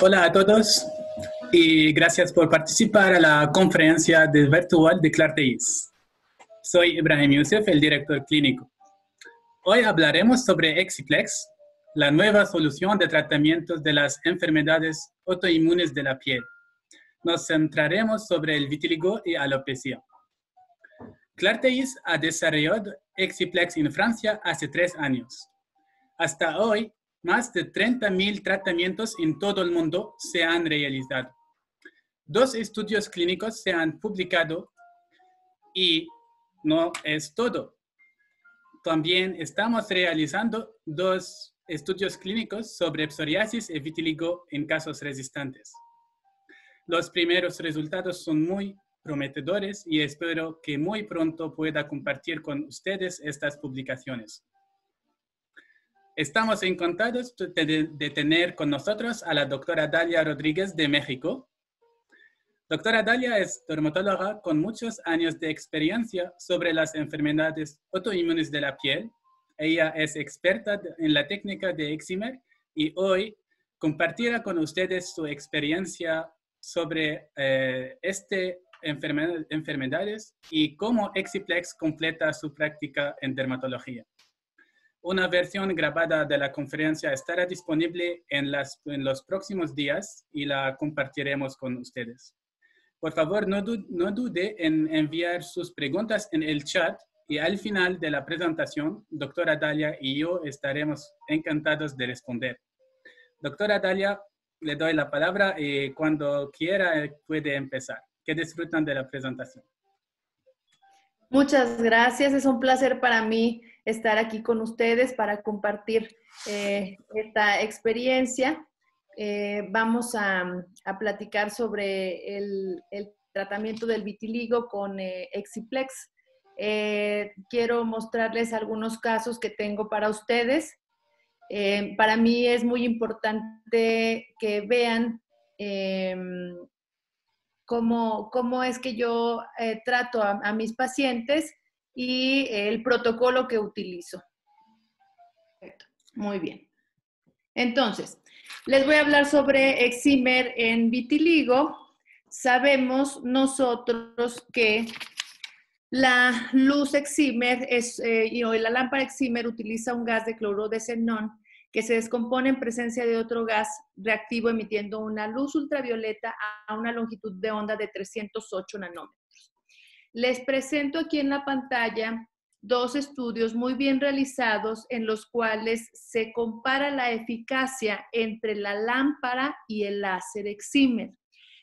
Hola a todos y gracias por participar a la conferencia virtual de Clarteis. Soy Ibrahim Youssef, el director clínico. Hoy hablaremos sobre Exiplex, la nueva solución de tratamientos de las enfermedades autoinmunes de la piel. Nos centraremos sobre el vitíligo y alopecia. Clarteis ha desarrollado Exiplex en Francia hace 3 años. Hasta hoy, más de 30.000 tratamientos en todo el mundo se han realizado. 2 estudios clínicos se han publicado y no es todo. También estamos realizando 2 estudios clínicos sobre psoriasis y vitíligo en casos resistentes. Los primeros resultados son muy prometedores y espero que muy pronto pueda compartir con ustedes estas publicaciones. Estamos encantados de tener con nosotros a la doctora Dalia Rodríguez de México. Doctora Dalia es dermatóloga con muchos años de experiencia sobre las enfermedades autoinmunes de la piel. Ella es experta en la técnica de Eximer y hoy compartirá con ustedes su experiencia sobre enfermedades y cómo Exiplex completa su práctica en dermatología. Una versión grabada de la conferencia estará disponible en los próximos días y la compartiremos con ustedes. Por favor, no dude en enviar sus preguntas en el chat y al final de la presentación, doctora Dalia y yo estaremos encantados de responder. Doctora Dalia, le doy la palabra y cuando quiera puede empezar. Que disfrutan de la presentación. Muchas gracias, es un placer para mí estar aquí con ustedes para compartir esta experiencia. Vamos a platicar sobre el tratamiento del vitiligo con Exiplex. Quiero mostrarles algunos casos que tengo para ustedes. Para mí es muy importante que vean cómo es que yo trato a mis pacientes y el protocolo que utilizo. Perfecto. Muy bien. Entonces, les voy a hablar sobre Eximer en vitiligo. Sabemos nosotros que la luz Eximer y la lámpara Eximer utiliza un gas de cloruro de xenón que se descompone en presencia de otro gas reactivo emitiendo una luz ultravioleta a una longitud de onda de 308 nanómetros. Les presento aquí en la pantalla 2 estudios muy bien realizados en los cuales se compara la eficacia entre la lámpara y el láser Eximer.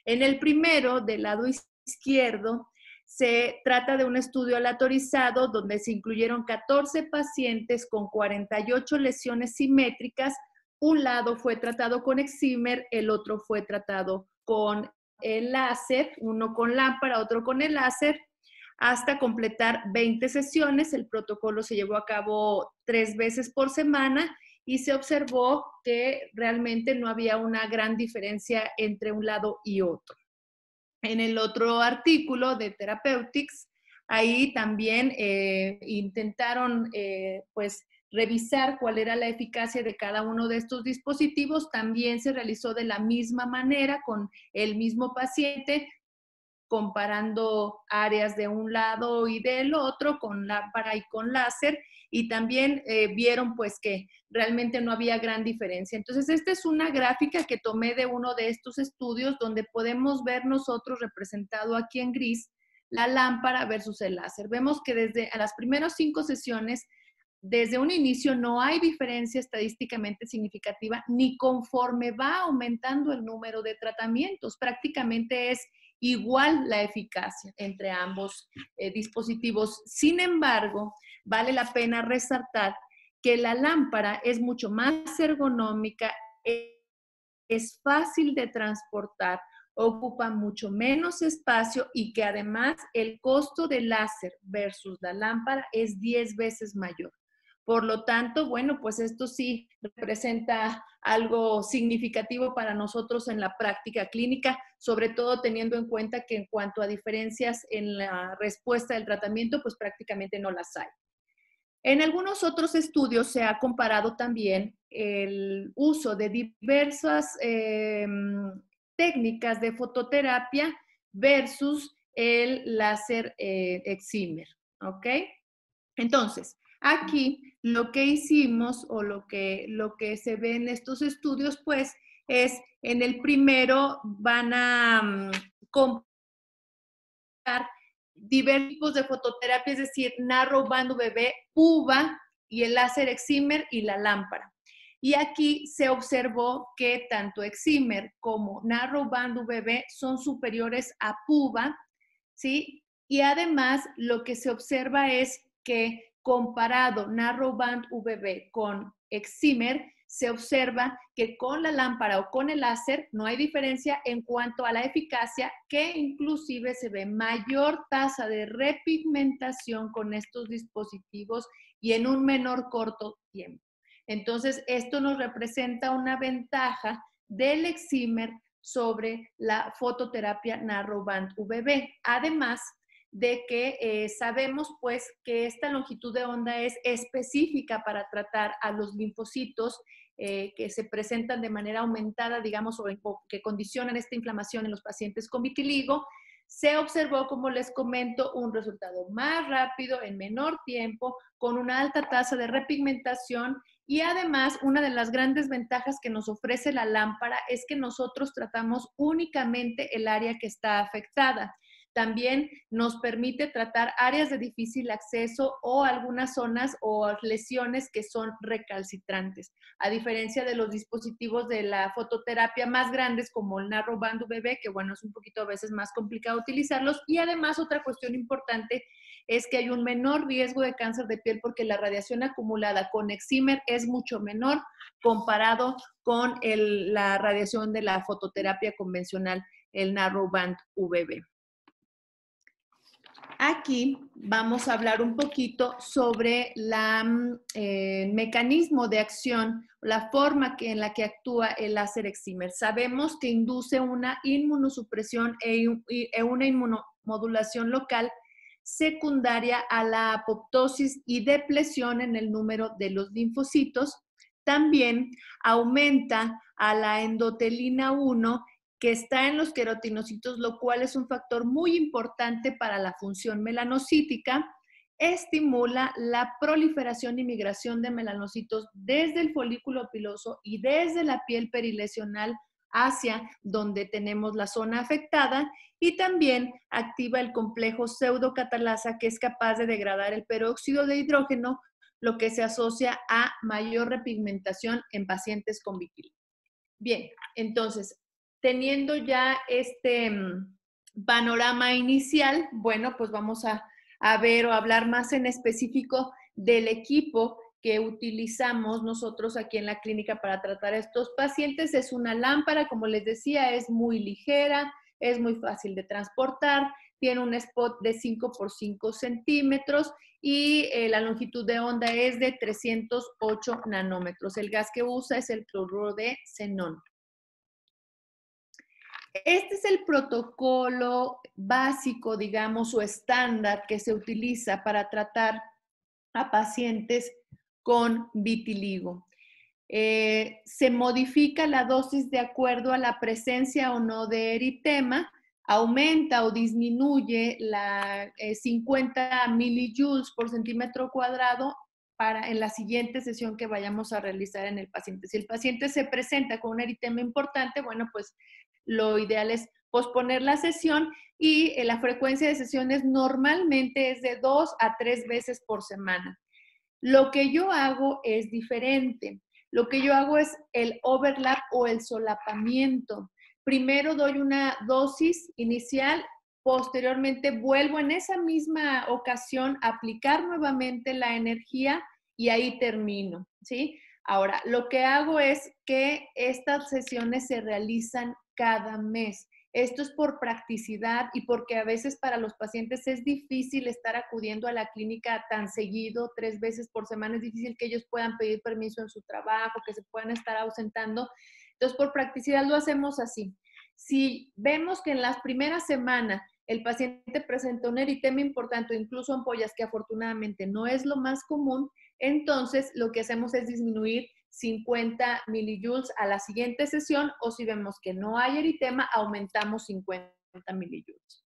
En el primero, del lado izquierdo, se trata de un estudio aleatorizado donde se incluyeron 14 pacientes con 48 lesiones simétricas. Un lado fue tratado con Eximer, el otro fue tratado con el láser, uno con lámpara, otro con el láser, hasta completar 20 sesiones. El protocolo se llevó a cabo 3 veces por semana y se observó que realmente no había una gran diferencia entre un lado y otro. En el otro artículo de Therapeutics, ahí también intentaron pues revisar cuál era la eficacia de cada uno de estos dispositivos. También se realizó de la misma manera con el mismo paciente, comparando áreas de un lado y del otro con lámpara y con láser, y también vieron pues que realmente no había gran diferencia. Entonces, esta es una gráfica que tomé de uno de estos estudios donde podemos ver nosotros representado aquí en gris la lámpara versus el láser. Vemos que desde las primeras 5 sesiones, desde un inicio no hay diferencia estadísticamente significativa, ni conforme va aumentando el número de tratamientos. Prácticamente es igual la eficacia entre ambos dispositivos. Sin embargo, vale la pena resaltar que la lámpara es mucho más ergonómica, es fácil de transportar, ocupa mucho menos espacio y que además el costo del láser versus la lámpara es 10 veces mayor. Por lo tanto, bueno, pues esto sí representa algo significativo para nosotros en la práctica clínica, sobre todo teniendo en cuenta que en cuanto a diferencias en la respuesta del tratamiento, pues prácticamente no las hay. En algunos otros estudios se ha comparado también el uso de diversas técnicas de fototerapia versus el láser excimer, ¿ok? Entonces, aquí lo que hicimos o lo que se ve en estos estudios, pues, es en el primero van a comparar diversos tipos de fototerapia, es decir, narrowband UVB, PUVA y el láser excimer y la lámpara. Y aquí se observó que tanto excimer como narrowband UVB son superiores a PUVA, ¿sí? Y además lo que se observa es que comparado narrowband UVB con excimer, se observa que con la lámpara o con el láser no hay diferencia en cuanto a la eficacia, que inclusive se ve mayor tasa de repigmentación con estos dispositivos y en un menor corto tiempo. Entonces, esto nos representa una ventaja del excimer sobre la fototerapia narrowband UVB. Además de que sabemos pues que esta longitud de onda es específica para tratar a los linfocitos que se presentan de manera aumentada, digamos, o que condicionan esta inflamación en los pacientes con vitiligo. Se observó, como les comento, un resultado más rápido, en menor tiempo, con una alta tasa de repigmentación y además una de las grandes ventajas que nos ofrece la lámpara es que nosotros tratamos únicamente el área que está afectada. También nos permite tratar áreas de difícil acceso o algunas zonas o lesiones que son recalcitrantes, a diferencia de los dispositivos de la fototerapia más grandes como el narrowband UVB, que bueno, es un poquito a veces más complicado utilizarlos. Y además otra cuestión importante es que hay un menor riesgo de cáncer de piel porque la radiación acumulada con excimer es mucho menor comparado con la radiación de la fototerapia convencional, el narrowband UVB. Aquí vamos a hablar un poquito sobre el mecanismo de acción, la forma en la que actúa el láser excimer. Sabemos que induce una inmunosupresión e una inmunomodulación local secundaria a la apoptosis y depresión en el número de los linfocitos. También aumenta a la endotelina 1 que está en los queratinocitos, lo cual es un factor muy importante para la función melanocítica. Estimula la proliferación y migración de melanocitos desde el folículo piloso y desde la piel perilesional hacia donde tenemos la zona afectada, y también activa el complejo pseudocatalasa, que es capaz de degradar el peróxido de hidrógeno, lo que se asocia a mayor repigmentación en pacientes con vitiligo. Bien, entonces, teniendo ya este panorama inicial, bueno, pues vamos a ver o hablar más en específico del equipo que utilizamos nosotros aquí en la clínica para tratar a estos pacientes. Es una lámpara, como les decía, es muy ligera, es muy fácil de transportar, tiene un spot de 5 por 5 centímetros y la longitud de onda es de 308 nanómetros. El gas que usa es el cloruro de xenón. Este es el protocolo básico, digamos, o estándar que se utiliza para tratar a pacientes con vitiligo. Se modifica la dosis de acuerdo a la presencia o no de eritema, aumenta o disminuye la 50 milijoules por centímetro cuadrado en la siguiente sesión que vayamos a realizar en el paciente. Si el paciente se presenta con un eritema importante, bueno, pues lo ideal es posponer la sesión y la frecuencia de sesiones normalmente es de 2 a 3 veces por semana. Lo que yo hago es diferente. Lo que yo hago es el overlap o el solapamiento. Primero doy una dosis inicial, posteriormente vuelvo en esa misma ocasión a aplicar nuevamente la energía y ahí termino, ¿sí? Ahora, lo que hago es que estas sesiones se realizan cada mes. Esto es por practicidad y porque a veces para los pacientes es difícil estar acudiendo a la clínica tan seguido, 3 veces por semana. Es difícil que ellos puedan pedir permiso en su trabajo, que se puedan estar ausentando. Entonces, por practicidad lo hacemos así. Si vemos que en las primeras semanas el paciente presenta un eritema importante o incluso ampollas, que afortunadamente no es lo más común, entonces lo que hacemos es disminuir 50 milijoules a la siguiente sesión, o si vemos que no hay eritema, aumentamos 50 milijoules.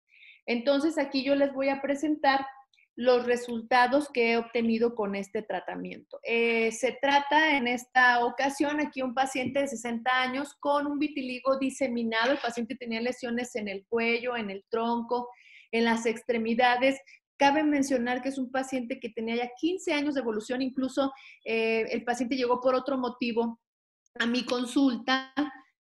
Entonces, aquí yo les voy a presentar los resultados que he obtenido con este tratamiento. Se trata en esta ocasión aquí un paciente de 60 años con un vitiligo diseminado. El paciente tenía lesiones en el cuello, en el tronco, en las extremidades. Cabe mencionar que es un paciente que tenía ya 15 años de evolución. Incluso el paciente llegó por otro motivo a mi consulta,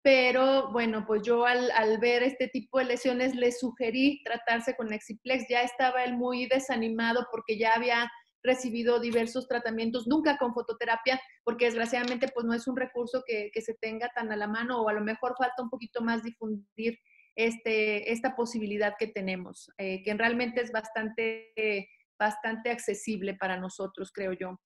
pero bueno, pues yo al ver este tipo de lesiones le sugerí tratarse con Exiplex. Ya estaba él muy desanimado porque ya había recibido diversos tratamientos, nunca con fototerapia, porque desgraciadamente pues no es un recurso que se tenga tan a la mano, o a lo mejor falta un poquito más difundir esta posibilidad que tenemos, que realmente es bastante accesible para nosotros, creo yo.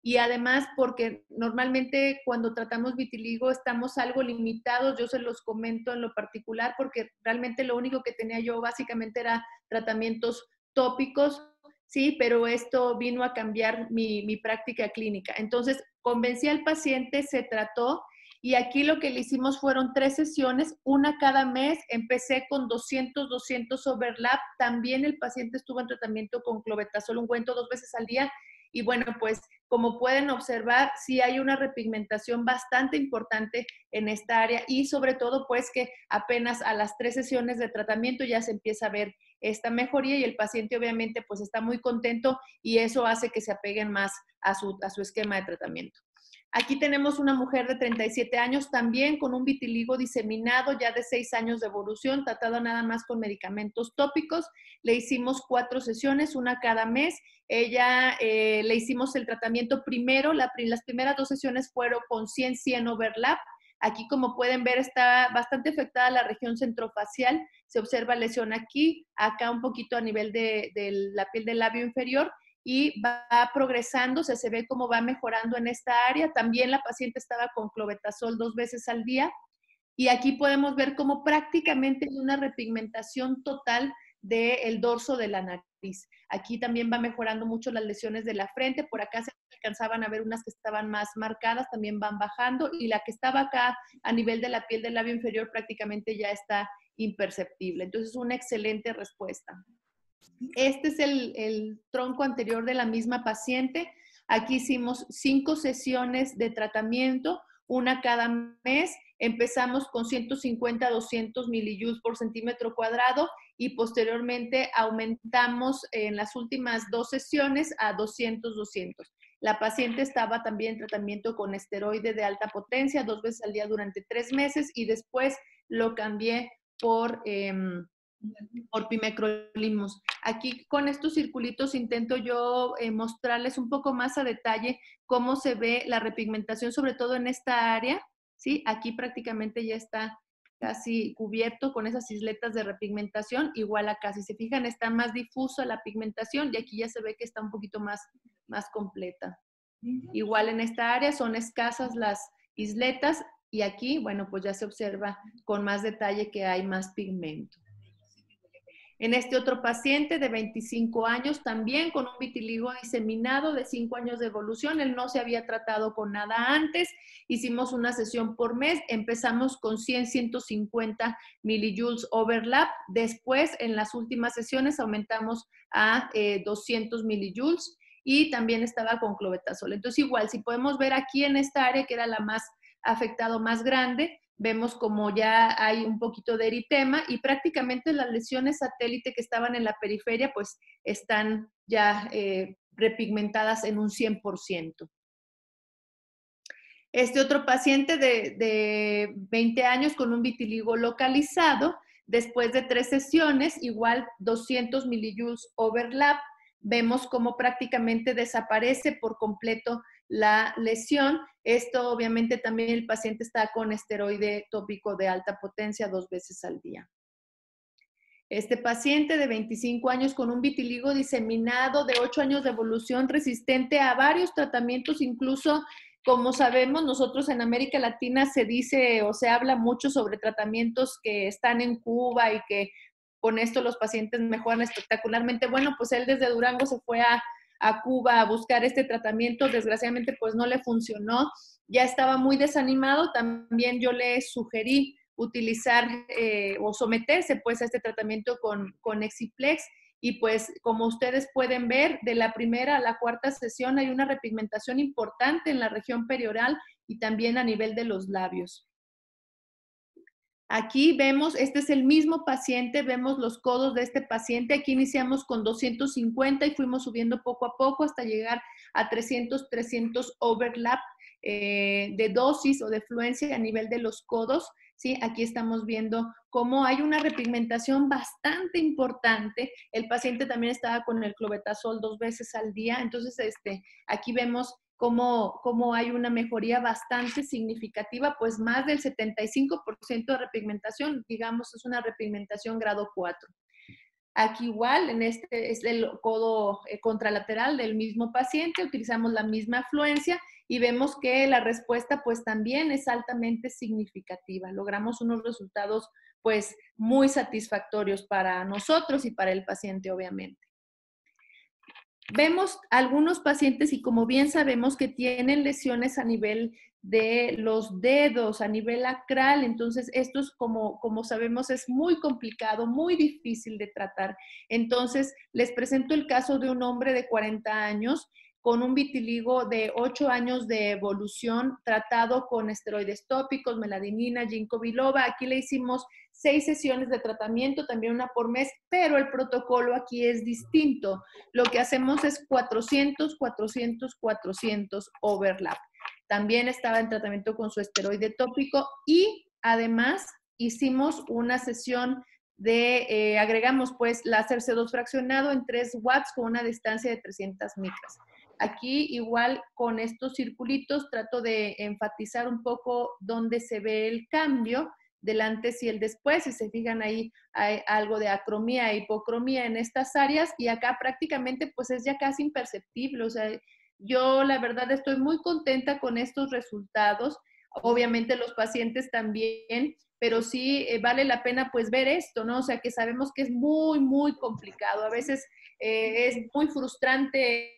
Y además porque normalmente cuando tratamos vitiligo estamos algo limitados. Yo se los comento en lo particular porque realmente lo único que tenía yo básicamente era tratamientos tópicos, sí, pero esto vino a cambiar mi práctica clínica. Entonces convencí al paciente, se trató, y aquí lo que le hicimos fueron 3 sesiones, una cada mes. Empecé con 200 overlap. También el paciente estuvo en tratamiento con clobetasol ungüento 2 veces al día. Y bueno, pues como pueden observar, sí hay una repigmentación bastante importante en esta área, y sobre todo pues que apenas a las 3 sesiones de tratamiento ya se empieza a ver esta mejoría, y el paciente obviamente pues está muy contento, y eso hace que se apeguen más a su esquema de tratamiento. Aquí tenemos una mujer de 37 años también con un vitiligo diseminado ya de 6 años de evolución, tratado nada más con medicamentos tópicos. Le hicimos 4 sesiones, una cada mes. Ella le hicimos el tratamiento primero, las primeras 2 sesiones fueron con 100 overlap. Aquí, como pueden ver, está bastante afectada la región centrofacial. Se observa lesión aquí, acá un poquito a nivel de la piel del labio inferior, y va progresando, se ve cómo va mejorando en esta área. También la paciente estaba con clobetasol 2 veces al día, y aquí podemos ver cómo prácticamente hay una repigmentación total del dorso de la nariz. Aquí también va mejorando mucho las lesiones de la frente. Por acá se alcanzaban a ver unas que estaban más marcadas, también van bajando, y la que estaba acá a nivel de la piel del labio inferior prácticamente ya está imperceptible. Entonces, una excelente respuesta. Este es el tronco anterior de la misma paciente. Aquí hicimos 5 sesiones de tratamiento, una cada mes. Empezamos con 150 a 200 milijoules por centímetro cuadrado, y posteriormente aumentamos en las últimas 2 sesiones a 200. La paciente estaba también en tratamiento con esteroide de alta potencia 2 veces al día durante 3 meses, y después lo cambié por pimecrolimus. Aquí con estos circulitos intento yo mostrarles un poco más a detalle cómo se ve la repigmentación, sobre todo en esta área, ¿sí? Aquí prácticamente ya está casi cubierto con esas isletas de repigmentación. Igual acá, si se fijan, está más difusa la pigmentación, y aquí ya se ve que está un poquito más completa. Igual en esta área son escasas las isletas, y aquí, bueno, pues ya se observa con más detalle que hay más pigmento. En este otro paciente de 25 años, también con un vitiligo diseminado de 5 años de evolución, él no se había tratado con nada antes. Hicimos una sesión por mes, empezamos con 150 milijoules overlap. Después, en las últimas sesiones, aumentamos a 200 milijoules, y también estaba con clobetasol. Entonces, igual, si podemos ver aquí en esta área, que era la más afectado, más grande, vemos como ya hay un poquito de eritema, y prácticamente las lesiones satélite que estaban en la periferia pues están ya repigmentadas en un 100%. Este otro paciente de 20 años con un vitiligo localizado, después de 3 sesiones, igual 200 milijoules overlap, vemos cómo prácticamente desaparece por completo la lesión. Esto obviamente también el paciente está con esteroide tópico de alta potencia 2 veces al día. Este paciente de 25 años con un vitiligo diseminado de 8 años de evolución, resistente a varios tratamientos, incluso, como sabemos, nosotros en América Latina se dice o se habla mucho sobre tratamientos que están en Cuba y que con esto los pacientes mejoran espectacularmente. Bueno, pues él desde Durango se fue a Cuba a buscar este tratamiento. Desgraciadamente, pues no le funcionó. ya estaba muy desanimado, también yo le sugerí utilizar o someterse pues a este tratamiento con Exiplex. Y pues como ustedes pueden ver, de la primera a la cuarta sesión hay una repigmentación importante en la región perioral y también a nivel de los labios. Aquí vemos, este es el mismo paciente, vemos los codos de este paciente. Aquí iniciamos con 250 y fuimos subiendo poco a poco hasta llegar a 300 overlap de dosis o de fluencia a nivel de los codos. ¿Sí? Aquí estamos viendo cómo hay una repigmentación bastante importante. El paciente también estaba con el clobetasol 2 veces al día. Entonces, aquí vemos cómo hay una mejoría bastante significativa, pues más del 75% de repigmentación, digamos, es una repigmentación grado 4. Aquí igual, en este es el codo contralateral del mismo paciente, utilizamos la misma afluencia y vemos que la respuesta pues también es altamente significativa. Logramos unos resultados pues muy satisfactorios para nosotros y para el paciente, obviamente. Vemos algunos pacientes y como bien sabemos que tienen lesiones a nivel de los dedos, a nivel acral, entonces esto es como sabemos es muy complicado, muy difícil de tratar. Entonces les presento el caso de un hombre de 40 años con un vitiligo de 8 años de evolución, tratado con esteroides tópicos, meladinina, ginkgo biloba. Aquí le hicimos 6 sesiones de tratamiento, también una por mes, pero el protocolo aquí es distinto. Lo que hacemos es 400, 400, 400 overlap. También estaba en tratamiento con su esteroide tópico y además hicimos una sesión de, agregamos pues láser C2 fraccionado en 3 watts con una distancia de 300 micras. Aquí igual con estos circulitos trato de enfatizar un poco dónde se ve el cambio del antes y el después. Si se fijan ahí hay algo de acromía e hipocromía en estas áreas y acá prácticamente pues es ya casi imperceptible. O sea, yo la verdad estoy muy contenta con estos resultados. Obviamente los pacientes también, pero sí vale la pena pues ver esto, ¿no? O sea, que sabemos que es muy, muy complicado. A veces es muy frustrante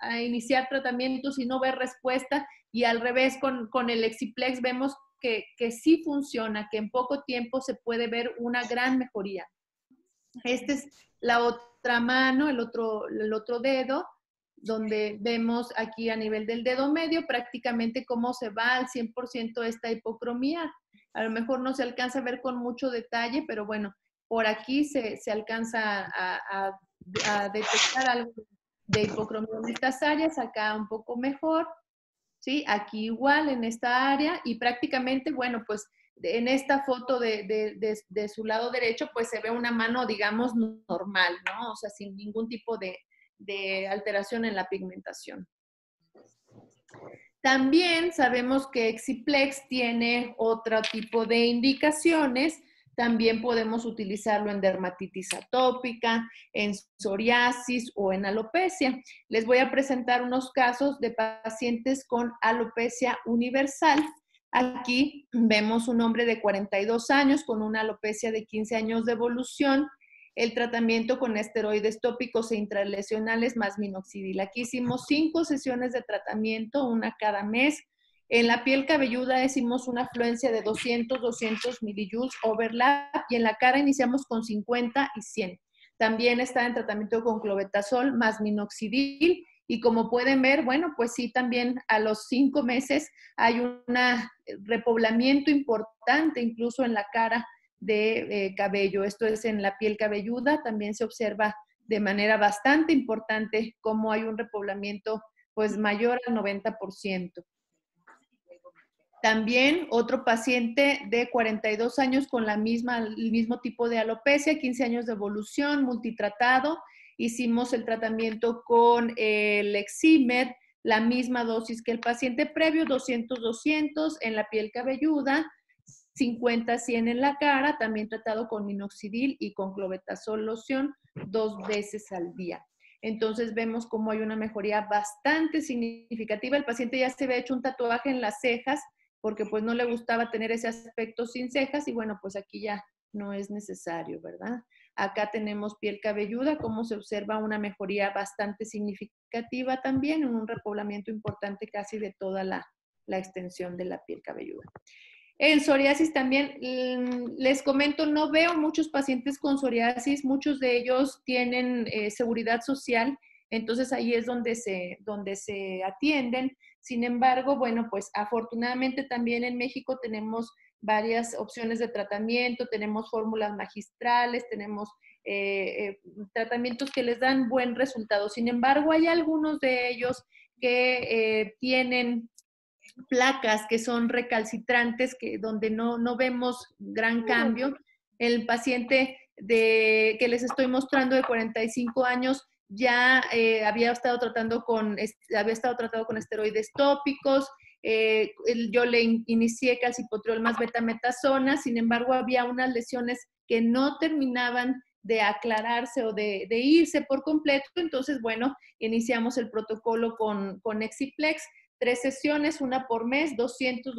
a iniciar tratamientos y no ver respuesta, y al revés con el Exiplex vemos que sí funciona, que en poco tiempo se puede ver una gran mejoría. Esta es la otra mano, el otro dedo, donde vemos aquí a nivel del dedo medio prácticamente cómo se va al 100% esta hipocromía. A lo mejor no se alcanza a ver con mucho detalle, pero bueno, por aquí se alcanza a detectar algo de hipocromía en estas áreas, acá un poco mejor, ¿sí? Aquí igual en esta área y prácticamente, bueno, pues en esta foto de su lado derecho, pues se ve una mano, digamos, normal, ¿no? O sea, sin ningún tipo de alteración en la pigmentación. También sabemos que Exiplex tiene otro tipo de indicaciones. También podemos utilizarlo en dermatitis atópica, en psoriasis o en alopecia. Les voy a presentar unos casos de pacientes con alopecia universal. Aquí vemos un hombre de 42 años con una alopecia de 15 años de evolución. El tratamiento con esteroides tópicos e intralesionales más minoxidil. Aquí hicimos 5 sesiones de tratamiento, una cada mes. En la piel cabelluda hicimos una afluencia de 200 millijoules overlap y en la cara iniciamos con 50 y 100. También está en tratamiento con clobetasol más minoxidil y como pueden ver, bueno, pues sí, también a los 5 meses hay un repoblamiento importante incluso en la cara de cabello. Esto es en la piel cabelluda. También se observa de manera bastante importante cómo hay un repoblamiento pues mayor al 90%. También otro paciente de 42 años con el mismo tipo de alopecia, 15 años de evolución, multitratado. Hicimos el tratamiento con el Eximer, la misma dosis que el paciente previo, 200 en la piel cabelluda, 50-100 en la cara, también tratado con minoxidil y con clobetasol loción 2 veces al día. Entonces vemos cómo hay una mejoría bastante significativa. El paciente ya se había hecho un tatuaje en las cejas porque pues no le gustaba tener ese aspecto sin cejas y bueno, pues aquí ya no es necesario, ¿verdad? Acá tenemos piel cabelluda, como se observa una mejoría bastante significativa también, un repoblamiento importante casi de toda la la extensión de la piel cabelluda. En psoriasis también, les comento, no veo muchos pacientes con psoriasis, muchos de ellos tienen seguridad social, entonces ahí es donde se atienden. Sin embargo, bueno, pues afortunadamente también en México tenemos varias opciones de tratamiento, tenemos fórmulas magistrales, tenemos tratamientos que les dan buen resultado. Sin embargo, hay algunos de ellos que tienen placas que son recalcitrantes, donde no vemos gran cambio. El paciente que les estoy mostrando de 45 años ya había estado tratado con esteroides tópicos, yo le inicié calcipotriol más betametasona, sin embargo había unas lesiones que no terminaban de aclararse o de irse por completo, entonces bueno, iniciamos el protocolo con Exiplex, 3 sesiones, una por mes, 200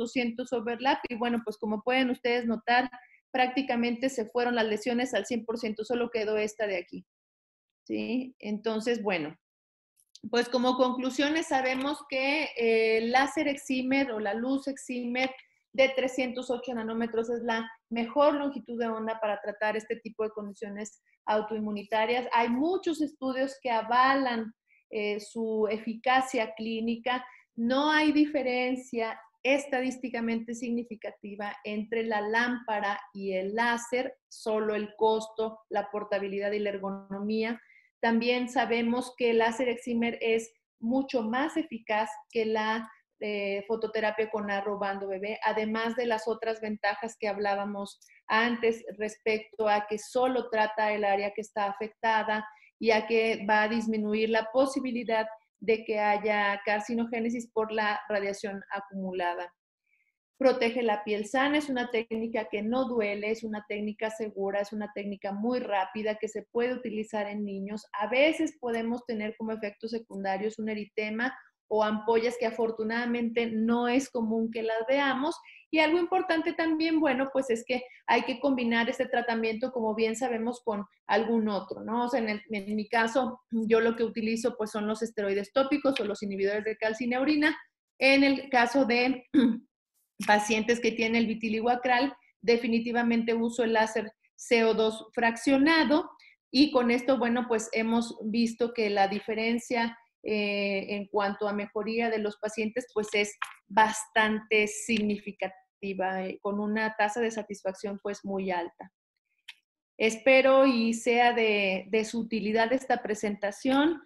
overlap, y bueno, pues como pueden ustedes notar, prácticamente se fueron las lesiones al 100%, solo quedó esta de aquí, ¿sí? Entonces, bueno, pues como conclusiones sabemos que el láser excimer o la luz excimer de 308 nanómetros es la mejor longitud de onda para tratar este tipo de condiciones autoinmunitarias. Hay muchos estudios que avalan su eficacia clínica. No hay diferencia estadísticamente significativa entre la lámpara y el láser, solo el costo, la portabilidad y la ergonomía. También sabemos que el láser excimer es mucho más eficaz que la fototerapia con arrobando bebé, además de las otras ventajas que hablábamos antes respecto a que solo trata el área que está afectada y a que va a disminuir la posibilidad de que haya carcinogénesis por la radiación acumulada. Protege la piel sana, es una técnica que no duele, es una técnica segura, es una técnica muy rápida que se puede utilizar en niños. A veces podemos tener como efectos secundarios un eritema o ampollas que afortunadamente no es común que las veamos. Y algo importante también, bueno, pues es que hay que combinar este tratamiento, como bien sabemos, con algún otro, ¿no? O sea, en mi caso, yo lo que utilizo pues son los esteroides tópicos o los inhibidores de calcineurina. En el caso de pacientes que tienen el vitiligo acral, definitivamente uso el láser CO2 fraccionado y con esto, bueno, pues hemos visto que la diferencia en cuanto a mejoría de los pacientes, pues es bastante significativa, con una tasa de satisfacción pues muy alta. Espero y sea de su utilidad esta presentación.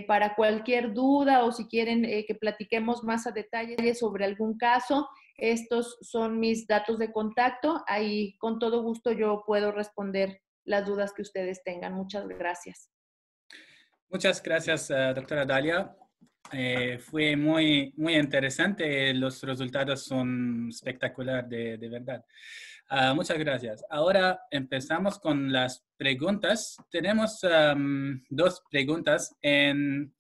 Para cualquier duda o si quieren que platiquemos más a detalle sobre algún caso, estos son mis datos de contacto. Ahí con todo gusto yo puedo responder las dudas que ustedes tengan. Muchas gracias. Muchas gracias, doctora Dalia. Fue muy interesante. Los resultados son espectaculares, de verdad. Muchas gracias. Ahora empezamos con las preguntas. Tenemos 2 preguntas en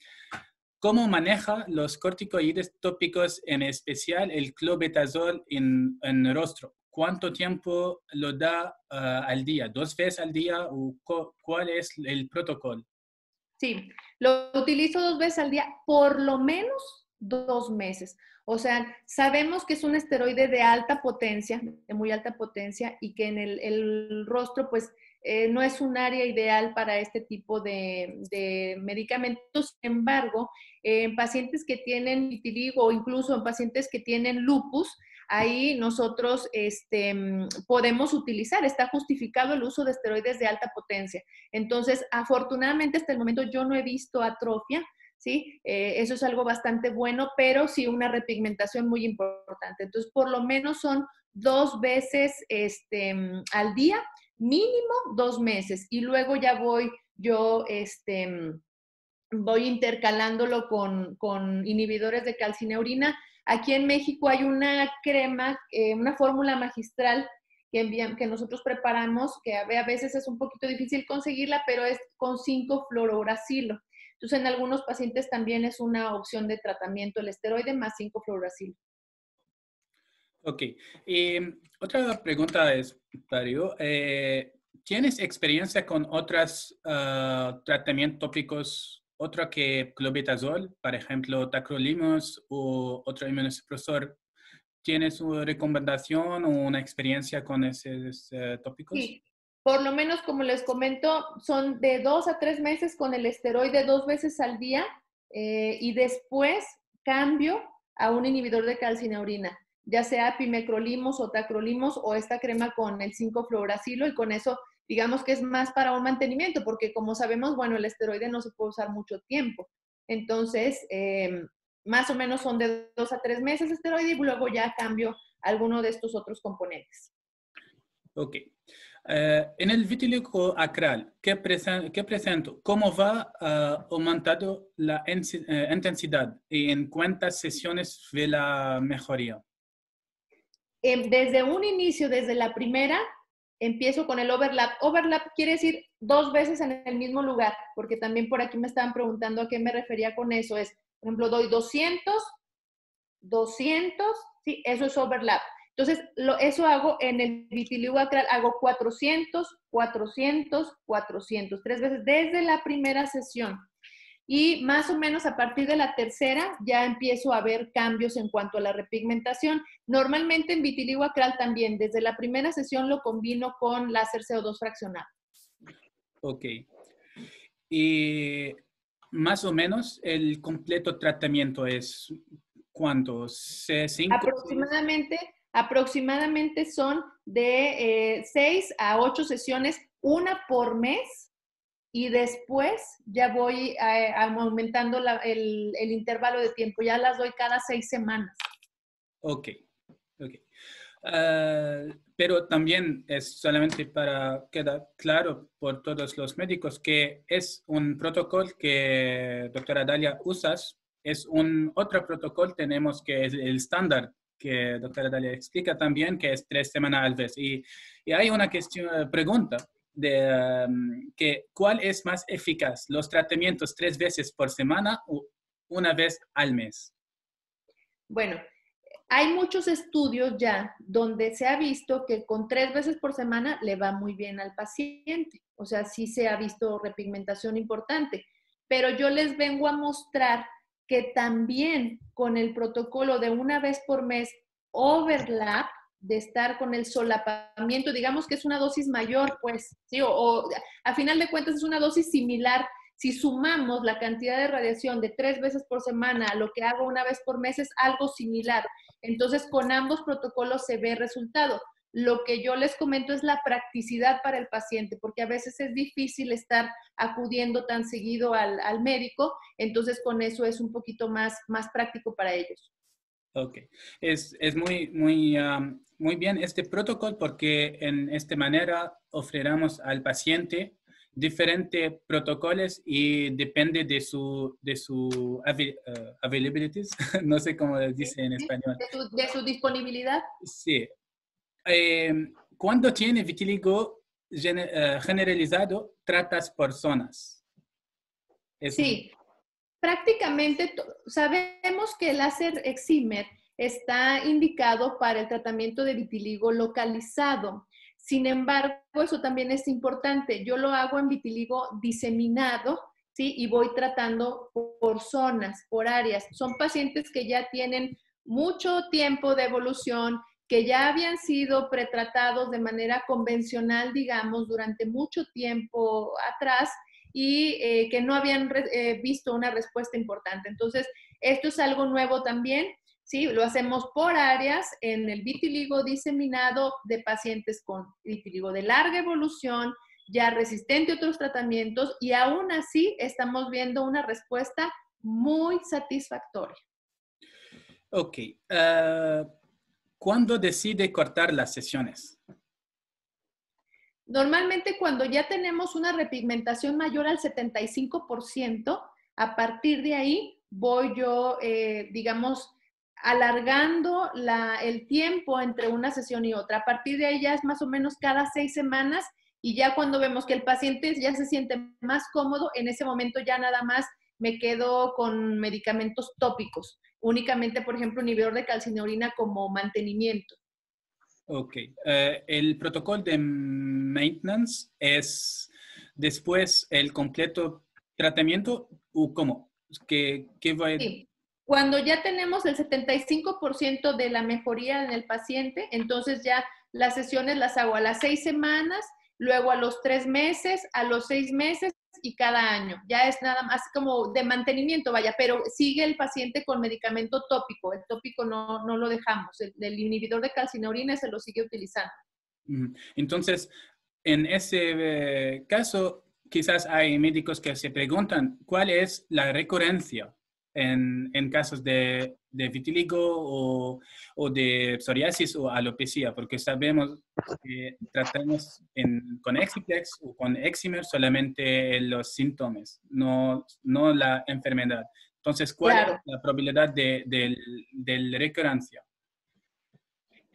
cómo maneja los corticoides tópicos, en especial el clobetasol en rostro. ¿Cuánto tiempo lo da al día? ¿2 veces al día? ¿O cuál es el protocolo? Sí, lo utilizo 2 veces al día, por lo menos 2 meses. O sea, sabemos que es un esteroide de alta potencia, de muy alta potencia, y que en el rostro, pues, no es un área ideal para este tipo de medicamentos. Sin embargo, en pacientes que tienen vitiligo o incluso en pacientes que tienen lupus, ahí nosotros podemos utilizar, está justificado el uso de esteroides de alta potencia. Entonces, afortunadamente hasta el momento yo no he visto atrofia, ¿sí? Eso es algo bastante bueno, pero sí una repigmentación muy importante. Entonces, por lo menos son 2 veces al día, mínimo 2 meses. Y luego ya voy yo, voy intercalándolo con inhibidores de calcineurina. Aquí en México hay una crema, una fórmula magistral que nosotros preparamos, que a veces es un poquito difícil conseguirla, pero es con 5-fluorouracilo. Entonces, en algunos pacientes también es una opción de tratamiento el esteroide más 5-fluorouracilo. Ok. Otra pregunta es, Dario, ¿tienes experiencia con otros tratamientos tópicos, otro que clobetasol, por ejemplo, tacrolimus o otro inmunosupresor ¿tienes una recomendación o una experiencia con esos tópicos? Sí, por lo menos como les comento, son de 2 a 3 meses con el esteroide 2 veces al día y después cambio a un inhibidor de calcineurina, ya sea pimecrolimus o tacrolimus o esta crema con el 5-fluoracilo y con eso digamos que es más para un mantenimiento porque como sabemos, bueno, el esteroide no se puede usar mucho tiempo. Entonces, más o menos son de 2 a 3 meses esteroide y luego ya cambio alguno de estos otros componentes. Ok. En el vitiligo acral, ¿qué presento? ¿Cómo va aumentando la intensidad y en cuántas sesiones ve la mejoría? Desde un inicio, desde la primera, empiezo con el overlap. Overlap quiere decir 2 veces en el mismo lugar, porque también por aquí me estaban preguntando a qué me refería con eso. Es, por ejemplo, doy 200, 200, sí, eso es overlap. Entonces, eso hago en el vitiligo acral, hago 400, 400, 400, 3 veces desde la primera sesión. Y más o menos a partir de la tercera ya empiezo a ver cambios en cuanto a la repigmentación. Normalmente en vitiligo acral también, desde la primera sesión lo combino con láser CO2 fraccionado. Ok. Y más o menos el completo tratamiento es ¿cuánto? ¿5? Aproximadamente son de 6 a 8 sesiones, una por mes, y después ya voy aumentando el intervalo de tiempo. Ya las doy cada 6 semanas. Ok, ok. Pero también es solamente para quedar claro por todos los médicos que es un protocolo que, doctora Dalia, usas. Es un otro protocolo, tenemos que es el estándar que doctora Dalia explica también, que es 3 semanas al vez. Y hay una pregunta de que ¿cuál es más eficaz? ¿Los tratamientos 3 veces por semana o una vez al mes? Bueno, hay muchos estudios ya donde se ha visto que con 3 veces por semana le va muy bien al paciente. O sea, sí se ha visto repigmentación importante. Pero yo les vengo a mostrar que también con el protocolo de una vez por mes, overlap, de estar con el solapamiento, digamos que es una dosis mayor, pues, ¿sí? O a final de cuentas es una dosis similar. Si sumamos la cantidad de radiación de 3 veces por semana a lo que hago una vez por mes, es algo similar. Entonces, con ambos protocolos se ve resultado. Lo que yo les comento es la practicidad para el paciente, porque a veces es difícil estar acudiendo tan seguido al médico, entonces con eso es un poquito más práctico para ellos. Ok, es muy bien este protocolo porque en esta manera ofreceremos al paciente diferentes protocolos y depende de su availabilities, no sé cómo ¿Sí? dice en ¿Sí? español. De su disponibilidad. Sí. Cuando tiene vitiligo generalizado, tratas por zonas. Es un, Sí, prácticamente sabemos que el láser excimer está indicado para el tratamiento de vitiligo localizado. Sin embargo, eso también es importante. Yo lo hago en vitiligo diseminado, ¿sí? Y voy tratando por zonas, por áreas. Son pacientes que ya tienen mucho tiempo de evolución, que ya habían sido pretratados de manera convencional, digamos, durante mucho tiempo atrás y que no habían visto una respuesta importante. Entonces, esto es algo nuevo también, ¿sí? Lo hacemos por áreas en el vitiligo diseminado de pacientes con vitiligo de larga evolución, ya resistente a otros tratamientos y aún así estamos viendo una respuesta muy satisfactoria. ok. ¿Cuándo decide cortar las sesiones? Normalmente cuando ya tenemos una repigmentación mayor al 75%, a partir de ahí voy yo, digamos, alargando el tiempo entre una sesión y otra. A partir de ahí ya es más o menos cada 6 semanas y ya cuando vemos que el paciente ya se siente más cómodo, en ese momento ya nada más me quedo con medicamentos tópicos, únicamente, por ejemplo, inhibidor de calcineurina como mantenimiento. Ok. El protocolo de maintenance es después el completo tratamiento o cómo? ¿Qué va a... Sí. Cuando ya tenemos el 75% de la mejoría en el paciente, entonces ya las sesiones las hago a las 6 semanas, luego a los 3 meses, a los 6 meses y cada año. Ya es nada más como de mantenimiento, vaya, pero sigue el paciente con medicamento tópico. El tópico no lo dejamos. El inhibidor de calcineurin se lo sigue utilizando. Entonces, en ese caso, quizás hay médicos que se preguntan cuál es la recurrencia en casos de vitíligo o de psoriasis o alopecia, porque sabemos que tratamos con Exciplex o con Eximer solamente los síntomas, no la enfermedad. Entonces, ¿cuál es la probabilidad de recurrencia?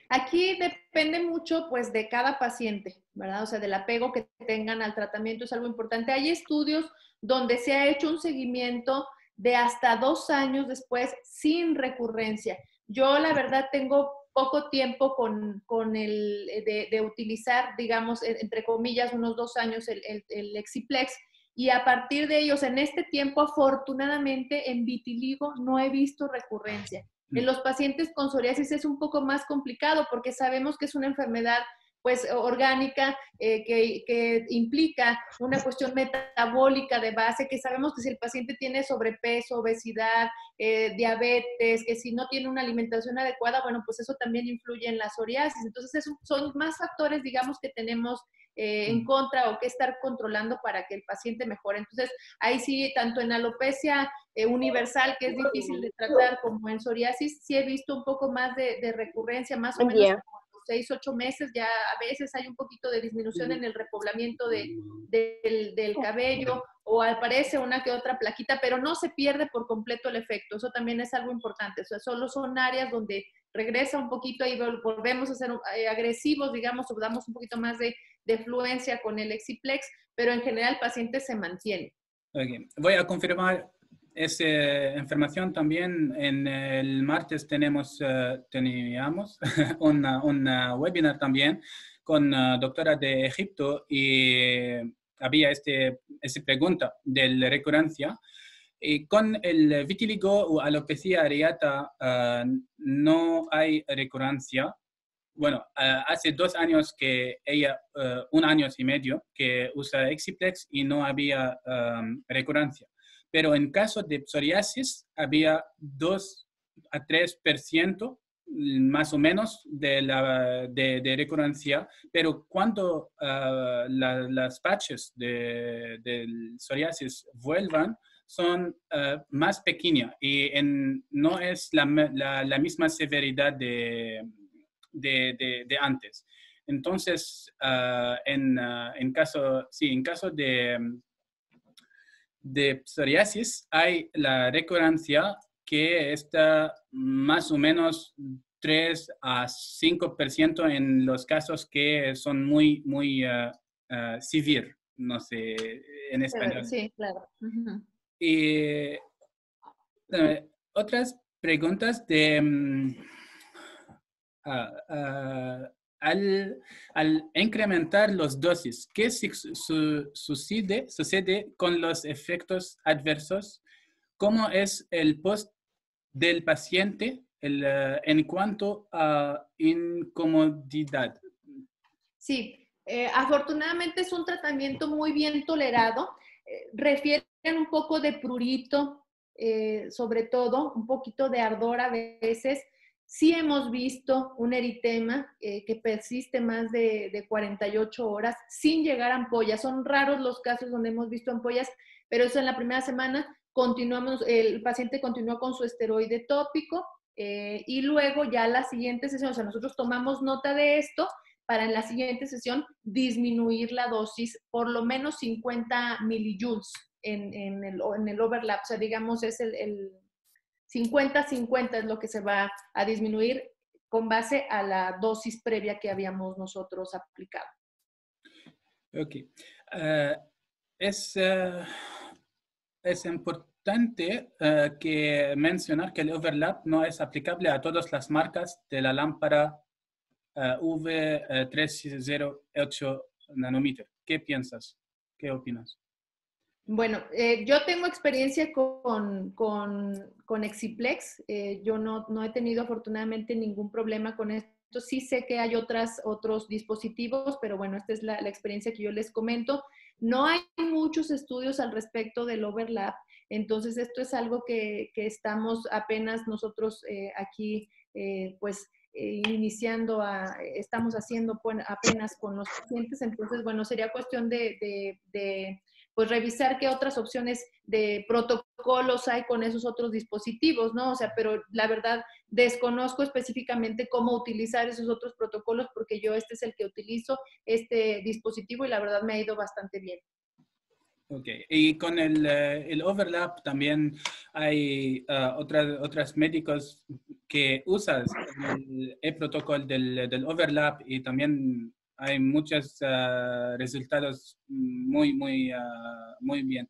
Aquí depende mucho, pues, de cada paciente, ¿verdad? O sea, del apego que tengan al tratamiento es algo importante. Hay estudios donde se ha hecho un seguimiento de hasta 2 años después sin recurrencia. Yo, la verdad, tengo poco tiempo de utilizar, digamos, entre comillas, unos 2 años el Exciplex, y a partir de ellos, en este tiempo, afortunadamente, en vitiligo no he visto recurrencia. En los pacientes con psoriasis es un poco más complicado porque sabemos que es una enfermedad pues orgánica que implica una cuestión metabólica de base, que sabemos que si el paciente tiene sobrepeso, obesidad, diabetes, que si no tiene una alimentación adecuada, bueno, pues eso también influye en la psoriasis. Entonces son más factores, digamos, que tenemos en contra o que estar controlando para que el paciente mejore. Entonces, ahí sí, tanto en alopecia universal, que es difícil de tratar, como en psoriasis, sí he visto un poco más de recurrencia, más o menos como 6, 8 meses, ya a veces hay un poquito de disminución en el repoblamiento del cabello, o aparece una que otra plaquita, pero no se pierde por completo el efecto. Eso también es algo importante. O sea, solo son áreas donde regresa un poquito y volvemos a ser agresivos, digamos, o damos un poquito más de fluencia con el Exciplex, pero en general el paciente se mantiene. Okay. Voy a confirmar esa información también. En el martes teníamos una webinar también con doctora de Egipto y había esta pregunta de la recurrencia. Y con el vitíligo o alopecia areata no hay recurrencia. Bueno, hace 2 años que ella, 1 año y medio, que usa Exciplex y no había recurrencia. Pero en caso de psoriasis había 2 a 3% más o menos de recurrencia, pero cuando las patches del psoriasis vuelvan, son más pequeñas y no es la misma severidad de antes. Entonces, en caso de psoriasis, hay la recurrencia que está más o menos 3 a 5% en los casos que son muy severe, no sé, en español. Sí, claro. Y otras preguntas de... al incrementar los dosis, ¿qué sucede con los efectos adversos? ¿Cómo es el post del paciente en cuanto a incomodidad? Sí, afortunadamente es un tratamiento muy bien tolerado. Refieren un poco de prurito, sobre todo, un poquito de ardor a veces. Sí hemos visto un eritema que persiste más de 48 horas sin llegar a ampollas. Son raros los casos donde hemos visto ampollas, pero eso en la primera semana el paciente continuó con su esteroide tópico y luego ya la siguiente sesión, o sea, nosotros tomamos nota de esto para en la siguiente sesión disminuir la dosis por lo menos 50 milijoules en el overlap. O sea, digamos, es el 50-50 es lo que se va a disminuir con base a la dosis previa que habíamos nosotros aplicado. Ok. Es importante que mencionar que el overlap no es aplicable a todas las marcas de la lámpara V308 nanómetro. ¿Qué piensas? ¿Qué opinas? Bueno, yo tengo experiencia con Exiplex. Yo no he tenido afortunadamente ningún problema con esto. Sí sé que hay otros dispositivos, pero bueno, esta es la experiencia que yo les comento. No hay muchos estudios al respecto del overlap, entonces esto es algo que estamos apenas nosotros aquí, pues, iniciando, estamos haciendo apenas con los pacientes, entonces, bueno, sería cuestión de pues revisar qué otras opciones de protocolos hay con esos otros dispositivos, ¿no? O sea, pero la verdad desconozco específicamente cómo utilizar esos otros protocolos porque yo este es el que utilizo, este dispositivo, y la verdad me ha ido bastante bien. Ok, y con el overlap también hay otras médicos que usan el protocolo del overlap y también hay muchos resultados muy bien.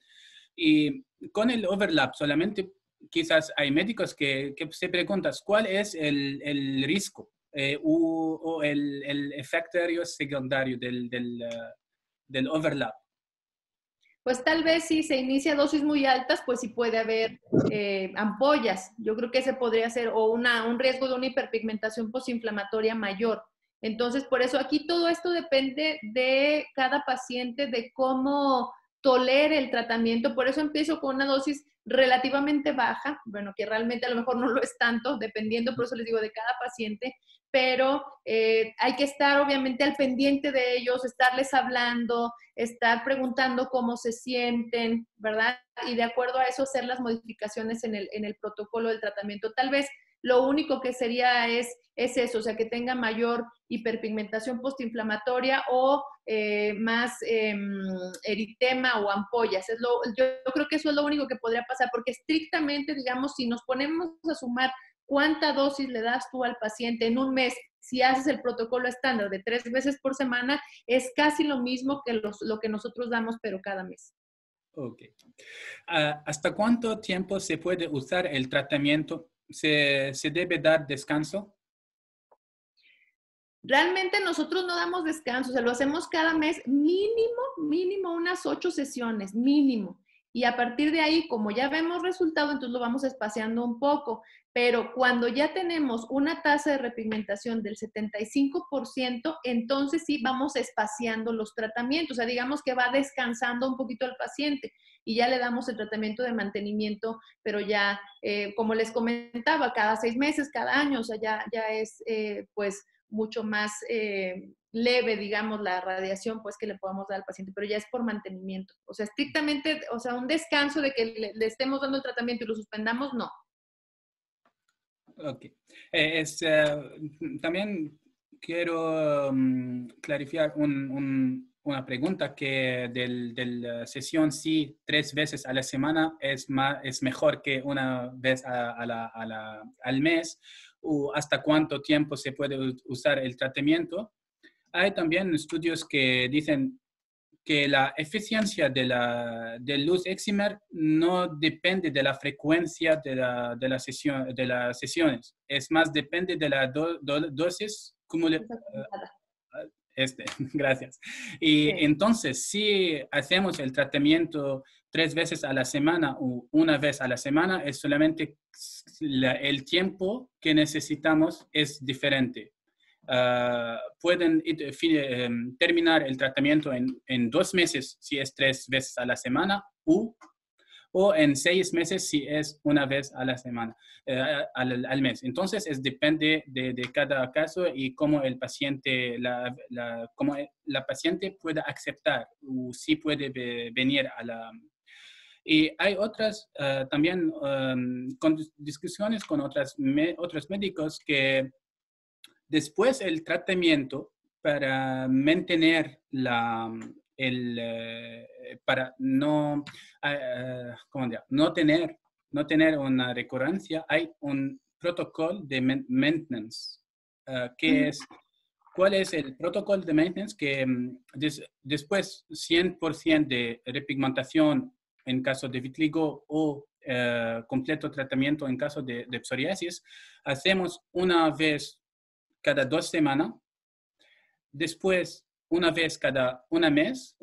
Y con el overlap solamente quizás hay médicos que se preguntan cuál es el riesgo o el efecto secundario del overlap. Pues tal vez si se inicia a dosis muy altas, pues sí puede haber ampollas. Yo creo que ese podría ser o un riesgo de una hiperpigmentación posinflamatoria mayor. Entonces, por eso aquí todo esto depende de cada paciente, de cómo tolere el tratamiento. Por eso empiezo con una dosis relativamente baja, bueno, que realmente a lo mejor no lo es tanto, dependiendo, por eso les digo, de cada paciente, pero hay que estar obviamente al pendiente de ellos, estarles hablando, estar preguntando cómo se sienten, ¿verdad? Y de acuerdo a eso hacer las modificaciones en el protocolo del tratamiento. Tal vez lo único que sería es eso, o sea, que tenga mayor hiperpigmentación postinflamatoria o más eritema o ampollas. Yo creo que eso es lo único que podría pasar, porque estrictamente, digamos, si nos ponemos a sumar cuánta dosis le das tú al paciente en un mes, si haces el protocolo estándar de 3 veces por semana, es casi lo mismo que lo que nosotros damos, pero cada mes. Ok. ¿Hasta cuánto tiempo se puede usar el tratamiento? ¿Se debe dar descanso? Realmente nosotros no damos descanso, o sea, lo hacemos cada mes mínimo unas 8 sesiones, mínimo. Y a partir de ahí, como ya vemos resultado, entonces lo vamos espaciando un poco. Pero cuando ya tenemos una tasa de repigmentación del 75%, entonces sí vamos espaciando los tratamientos. O sea, digamos que va descansando un poquito el paciente y ya le damos el tratamiento de mantenimiento, pero ya, como les comentaba, cada 6 meses, cada año, o sea, ya es pues mucho más leve, digamos, la radiación pues que le podamos dar al paciente, pero ya es por mantenimiento. O sea, estrictamente, o sea, un descanso de que le estemos dando el tratamiento y lo suspendamos, no. Ok. También quiero clarificar una pregunta que de la sesión sí 3 veces a la semana es mejor que una vez al mes, o hasta cuánto tiempo se puede usar el tratamiento. Hay también estudios que dicen que la eficiencia de luz excimer no depende de la frecuencia de las sesiones, es más depende de la dosis gracias. Y Sí. entonces, si hacemos el tratamiento 3 veces a la semana o una vez a la semana, es solamente el tiempo que necesitamos es diferente. Pueden terminar el tratamiento en 2 meses si es 3 veces a la semana o en 6 meses si es una vez a la semana, al mes. Entonces, depende de cada caso y cómo el paciente, cómo la paciente pueda aceptar o si puede venir a la... Y hay otras también discusiones con otros médicos que después el tratamiento para mantener para no tener una recurrencia, hay un protocolo de maintenance, que es, ¿cuál es el protocolo de maintenance? Que después 100% de repigmentación en caso de vitiligo o completo tratamiento en caso de psoriasis, hacemos una vez cada 2 semanas, después una vez cada un mes,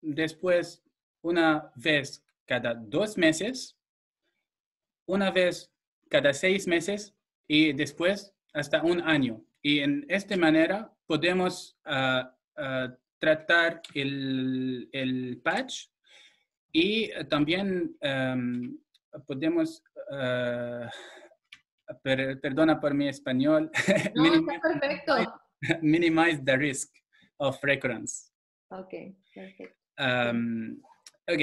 después una vez cada 2 meses, una vez cada 6 meses y después hasta un año. Y en esta manera podemos tratar el patch y también podemos, perdona por mi español, No, está perfecto. minimize the risk of recurrence. Ok, perfecto. Ok,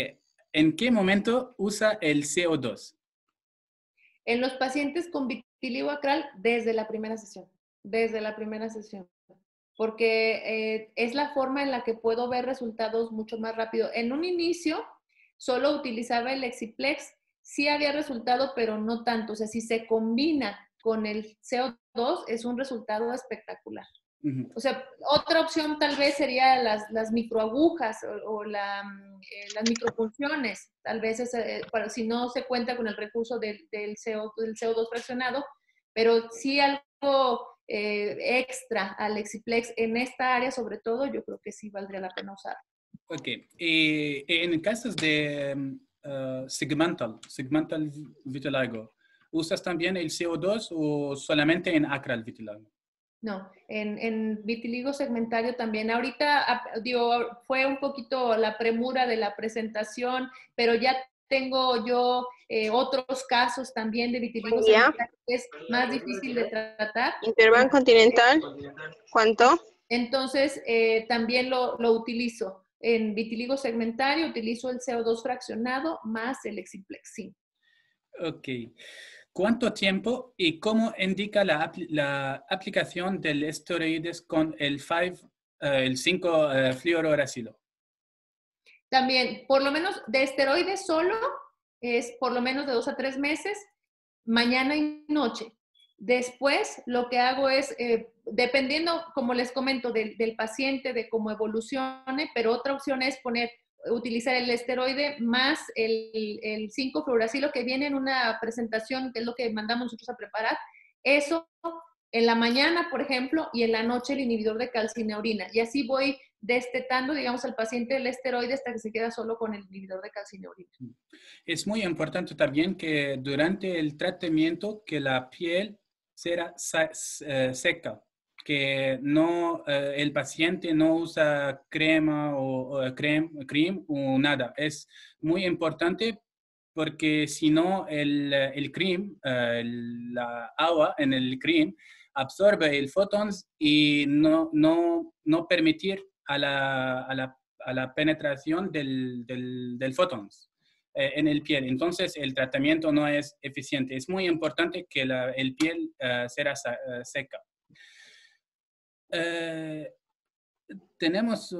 ¿en qué momento usa el CO2? En los pacientes con vitiligo acral, desde la primera sesión. Desde la primera sesión. Porque es la forma en la que puedo ver resultados mucho más rápido. En un inicio, solo utilizaba el Exiplex. Sí había resultado, pero no tanto. O sea, si se combina con el CO2, es un resultado espectacular. O sea, otra opción tal vez sería las microagujas o las micropunciones. Tal vez si no se cuenta con el recurso del CO2 fraccionado, pero sí algo extra al Exiplex en esta área, sobre todo, yo creo que sí valdría la pena usar. Ok, y en casos de segmental vitiligo, ¿usas también el CO2 o solamente en acral vitiligo? No, en vitiligo segmentario también. Ahorita, digo, fue un poquito la premura de la presentación, pero ya tengo yo otros casos también de vitiligo segmentario que es más difícil de tratar. Interbank Continental, ¿cuánto? Entonces, también lo utilizo. En vitiligo segmentario utilizo el CO2 fraccionado más el Exiplex, sí. Ok. ¿Cuánto tiempo y cómo indica la aplicación del esteroides con el 5-fluorouracilo? También, por lo menos de esteroides solo, es por lo menos de 2 a 3 meses, mañana y noche. Después, lo que hago es, dependiendo, como les comento, del paciente, de cómo evolucione, pero otra opción es utilizar el esteroide más el 5-fluoracilo que viene en una presentación, que es lo que mandamos nosotros a preparar. Eso en la mañana, por ejemplo, y en la noche el inhibidor de calcineurina. Y así voy destetando, digamos, al paciente el esteroide hasta que se queda solo con el inhibidor de calcineurina. Es muy importante también que durante el tratamiento que la piel sea seca, que no, el paciente no usa crema o cream o nada. Es muy importante porque si no el cream, la agua en el cream absorbe el fotons y no permitir a la penetración del fotons en el piel. Entonces, el tratamiento no es eficiente. Es muy importante que el piel sea seca. Tenemos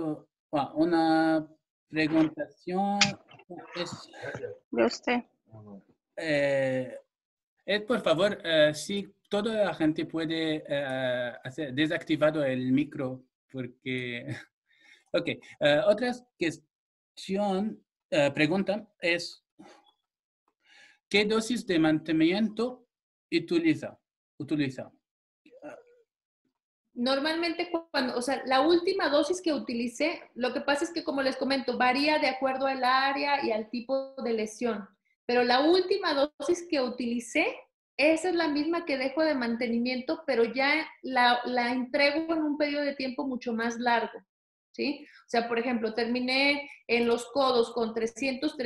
una preguntación. De usted. Por favor, si toda la gente puede desactivado el micro, porque... Ok, otra pregunta es, ¿qué dosis de mantenimiento utiliza? Normalmente o sea, la última dosis que utilicé, lo que pasa es que, como les comento, varía de acuerdo al área y al tipo de lesión. Pero la última dosis que utilicé, esa es la misma que dejo de mantenimiento, pero ya la entrego en un periodo de tiempo mucho más largo, ¿sí? O sea, por ejemplo, terminé en los codos con 300,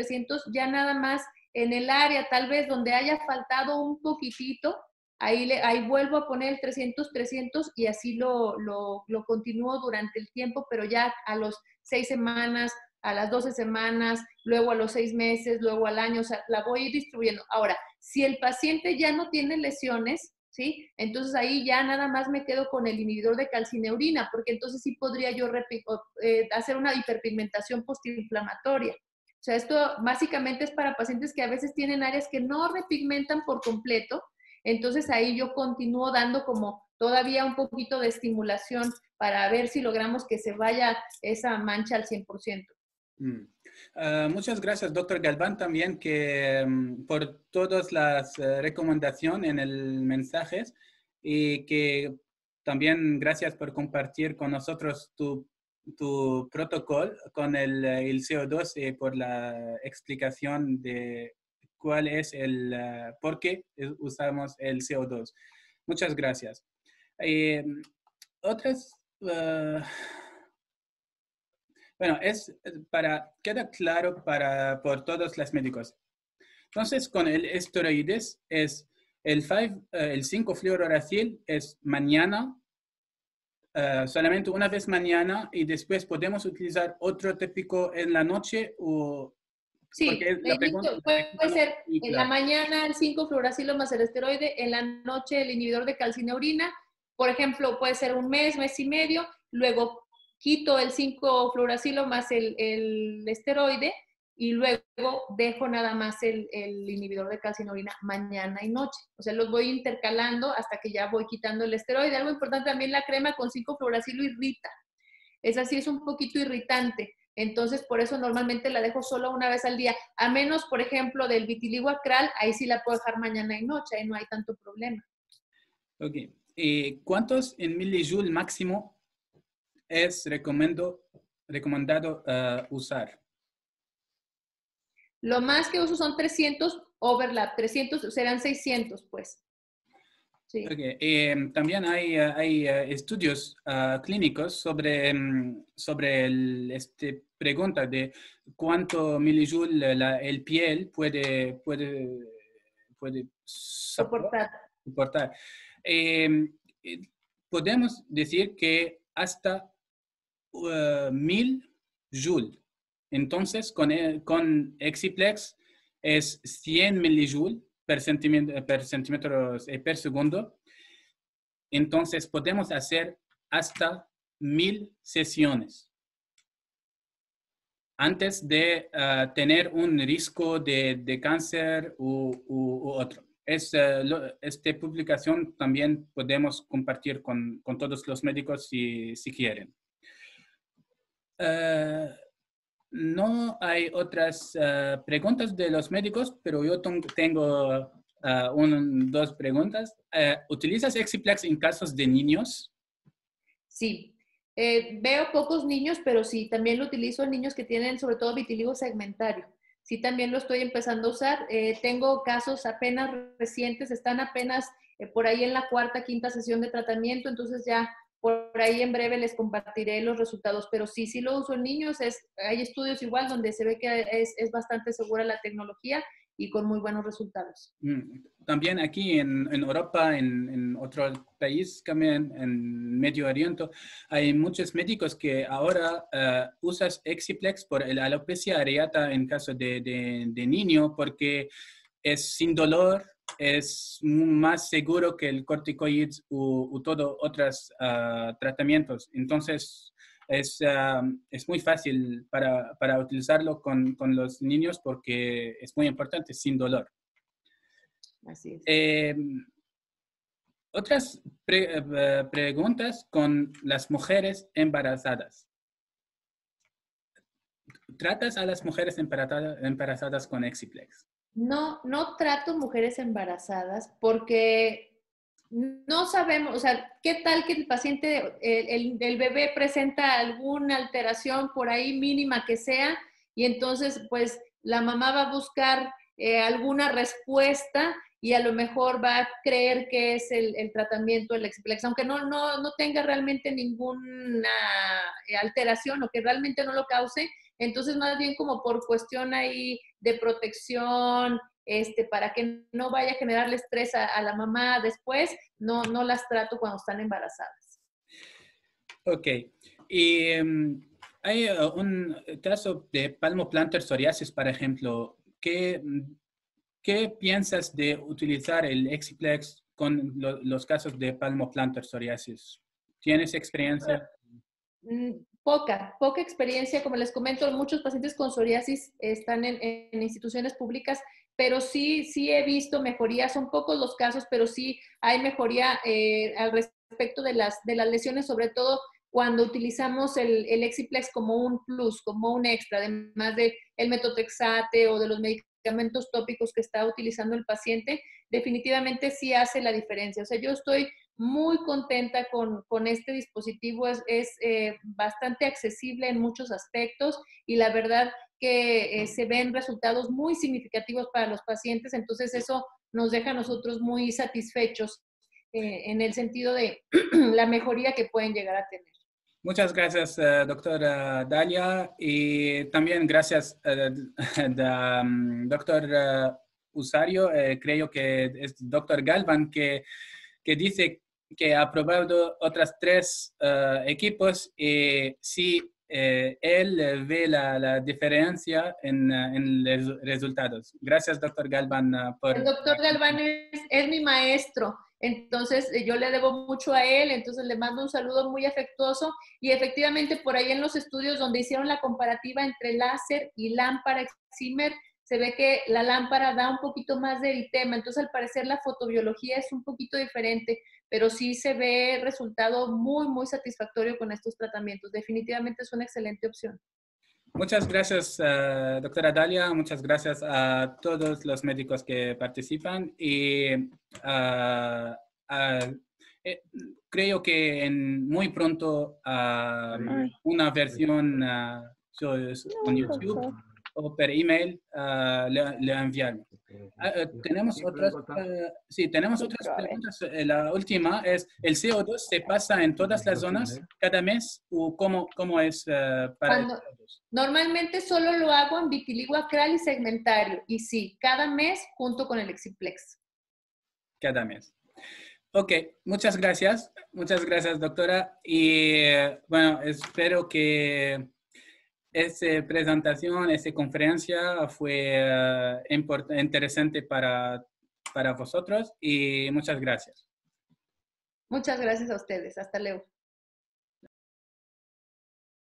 ya nada más en el área tal vez donde haya faltado un poquitito, ahí vuelvo a poner el 300 y así lo continúo durante el tiempo, pero ya a los 6 semanas, a las 12 semanas, luego a los 6 meses, luego al año, o sea, la voy a ir distribuyendo. Ahora, si el paciente ya no tiene lesiones, ¿sí? Entonces ahí ya nada más me quedo con el inhibidor de calcineurina, porque entonces sí podría yo hacer una hiperpigmentación postinflamatoria. O sea, esto básicamente es para pacientes que a veces tienen áreas que no repigmentan por completo. Entonces ahí yo continúo dando como todavía un poquito de estimulación para ver si logramos que se vaya esa mancha al 100%. Muchas gracias, doctor Galván, también por todas las recomendaciones en el mensaje y que también gracias por compartir con nosotros tu tu protocolo con el CO2 por la explicación de cuál es por qué usamos el CO2. Muchas gracias. Otras, bueno, queda claro por todos los médicos. Entonces, con el esteroides es el 5-fluororacil es mañana, solamente una vez mañana, y después podemos utilizar otro típico en la noche o... Sí, puede ser en la mañana el 5-fluoracilo más el esteroide, en la noche el inhibidor de calcineurina. Por ejemplo, puede ser un mes, mes y medio, luego quito el 5-fluoracilo más el esteroide y luego dejo nada más el inhibidor de calcineurina mañana y noche. O sea, los voy intercalando hasta que ya voy quitando el esteroide. Algo importante también, la crema con 5-fluoracilo irrita. Esa sí es un poquito irritante. Entonces, por eso normalmente la dejo solo una vez al día. A menos, por ejemplo, del vitiligo acral, ahí sí la puedo dejar mañana y noche, ahí no hay tanto problema. Ok. ¿Cuántos en milijoule máximo es recomendado usar? Lo más que uso son 300 overlap, 300 serán 600, pues. Sí. Okay. También hay estudios clínicos sobre pregunta de cuánto milijoule el piel puede soportar. Podemos decir que hasta 1000 joule. Entonces, con Exiplex es 100 milijoule per centímetro per segundo. Entonces, podemos hacer hasta 1000 sesiones antes de tener un riesgo de cáncer u otro. Esta publicación también podemos compartir con todos los médicos si quieren. No hay otras preguntas de los médicos, pero yo tengo dos preguntas. ¿Utilizas Exiplex en casos de niños? Sí. Veo pocos niños, pero sí, también lo utilizo en niños que tienen sobre todo vitiligo segmentario. Sí, también lo estoy empezando a usar. Tengo casos apenas recientes, están apenas por ahí en la 4ª, 5ª sesión de tratamiento, entonces ya por ahí en breve les compartiré los resultados, pero sí lo uso en niños. Hay estudios igual donde se ve que es bastante segura la tecnología y con muy buenos resultados. También aquí en Europa, en otro país, también en Medio Oriente, hay muchos médicos que ahora usan Exiplex por la alopecia areata en caso de niño, porque es sin dolor, es más seguro que el corticoides u todos otros tratamientos. Entonces, es muy fácil para utilizarlo con los niños porque es muy importante, sin dolor. Así es. Otras preguntas con las mujeres embarazadas. ¿Tratas a las mujeres embarazadas con Exiplex? No trato mujeres embarazadas porque no sabemos, o sea, ¿qué tal que el paciente, el bebé presenta alguna alteración por ahí mínima que sea? Y entonces, pues, la mamá va a buscar alguna respuesta y a lo mejor va a creer que es el tratamiento del Exiplex, aunque no tenga realmente ninguna alteración o que realmente no lo cause. Entonces, más bien como por cuestión ahí de protección, para que no vaya a generarle estrés a la mamá después, no las trato cuando están embarazadas. Ok. Y hay un caso de palmoplantar psoriasis, por ejemplo. ¿Qué piensas de utilizar el Exiplex con los casos de palmoplantar psoriasis? ¿Tienes experiencia? Poca experiencia. Como les comento, muchos pacientes con psoriasis están en instituciones públicas, pero sí he visto mejoría. Son pocos los casos, pero sí hay mejoría al respecto de las lesiones, sobre todo cuando utilizamos el Exiplex como un plus, como un extra, además del metotrexate o de los medicamentos tópicos que está utilizando el paciente, definitivamente sí hace la diferencia. O sea, yo estoy muy contenta con este dispositivo, es bastante accesible en muchos aspectos y la verdad que se ven resultados muy significativos para los pacientes, entonces eso nos deja a nosotros muy satisfechos en el sentido de la mejoría que pueden llegar a tener. Muchas gracias, doctora Dalia, y también gracias, doctor Usario. Creo que es doctor Galvan que dice que ha probado otras 3 equipos y sí, él ve la diferencia en los resultados. Gracias, doctor Galvan, por... El doctor Galván es mi maestro, entonces yo le debo mucho a él, entonces le mando un saludo muy afectuoso y efectivamente por ahí en los estudios donde hicieron la comparativa entre láser y lámpara excimer, se ve que la lámpara da un poquito más de eritema, entonces al parecer la fotobiología es un poquito diferente, pero sí se ve resultado muy, muy satisfactorio con estos tratamientos. Definitivamente es una excelente opción. Muchas gracias, doctora Dalia. Muchas gracias a todos los médicos que participan y creo que muy pronto una versión en YouTube o por email le enviaremos. Tenemos otras, sí, tenemos otras preguntas. La última es, ¿el CO2 se pasa en todas las zonas cada mes o cómo es para el CO2? Normalmente solo lo hago en vitiligo acral y segmentario y sí, cada mes junto con el Exciplex. Cada mes. Ok, muchas gracias doctora y bueno, espero que esta presentación, esta conferencia fue interesante para vosotros y muchas gracias. Muchas gracias a ustedes. Hasta luego.